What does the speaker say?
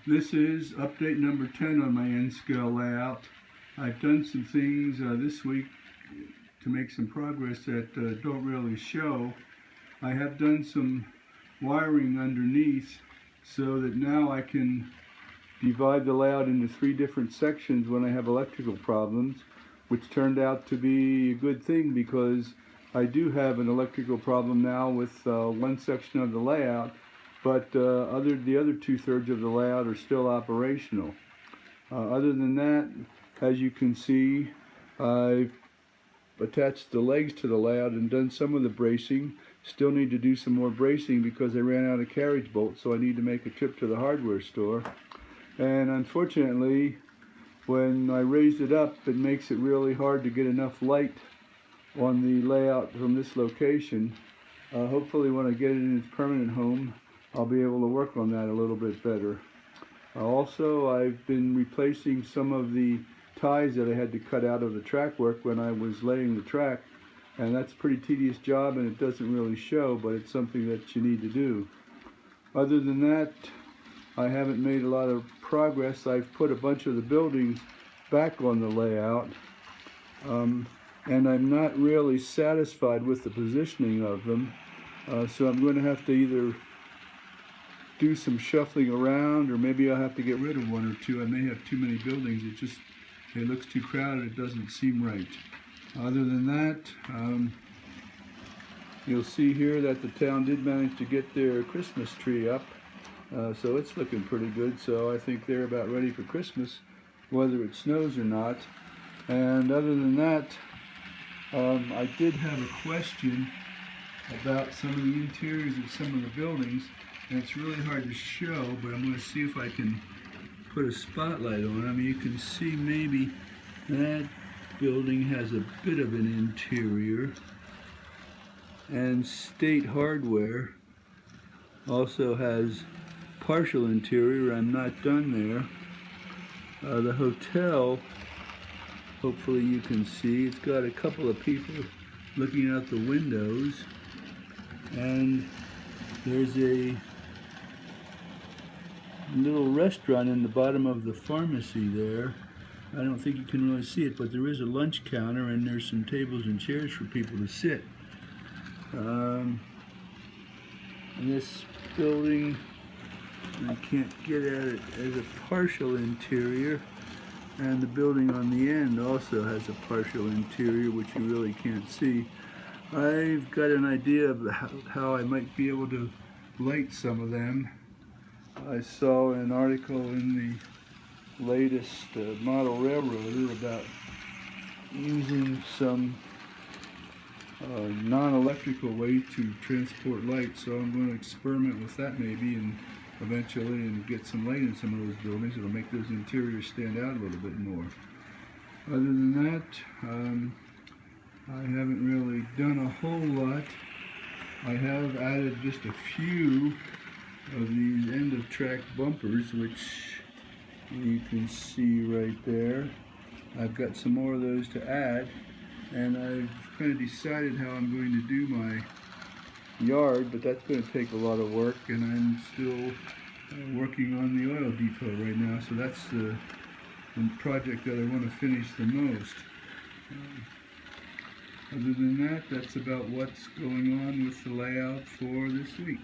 This is update number 10 on my N-scale layout. I've done some things this week to make some progress that don't really show. I have done some wiring underneath so that now I can divide the layout into 3 different sections when I have electrical problems, which turned out to be a good thing because I do have an electrical problem now with one section of the layout, but the other 2/3 of the layout are still operational. Other than that, as you can see, I've attached the legs to the layout and done some of the bracing. Still need to do some more bracing because I ran out of carriage bolts, so I need to make a trip to the hardware store. And unfortunately, when I raised it up, it makes it really hard to get enough light on the layout from this location. Hopefully when I get it in its permanent home, I'll be able to work on that a little bit better. Also, I've been replacing some of the ties that I had to cut out of the track work when I was laying the track, and that's a pretty tedious job and it doesn't really show, but it's something that you need to do. Other than that, I haven't made a lot of progress. I've put a bunch of the buildings back on the layout, and I'm not really satisfied with the positioning of them, so I'm going to have to either do some shuffling around, or maybe I'll have to get rid of 1 or 2. I may have too many buildings. It looks too crowded. It doesn't seem right. Other than that, you'll see here that the town did manage to get their Christmas tree up, so it's looking pretty good. So I think they're about ready for Christmas, whether it snows or not. And other than that, I did have a question about some of the interiors of some of the buildings, and it's really hard to show, but I'm going to see if I can put a spotlight on it. I mean, you can see maybe that building has a bit of an interior, and State Hardware also has partial interior. I'm not done there. The hotel, hopefully you can see, it's got a couple of people looking out the windows, and there's a little restaurant in the bottom of the pharmacy there. I don't think you can really see it, but there is a lunch counter and there's some tables and chairs for people to sit. This building, I can't get at it, as a partial interior, and the building on the end also has a partial interior, which you really can't see. I've got an idea of how I might be able to light some of them. I saw an article in the latest model railroader about using some non-electrical way to transport light, so I'm going to experiment with that maybe, and eventually get some light in some of those buildings. It'll make those interiors stand out a little bit more. Other than that, I haven't really done a whole lot. I have added just a few of these end of track bumpers, which you can see right there. I've got some more of those to add, and I've kind of decided how I'm going to do my yard, but that's going to take a lot of work, and I'm still working on the oil depot right now, so that's the project that I want to finish the most. Other than that, that's about what's going on with the layout for this week.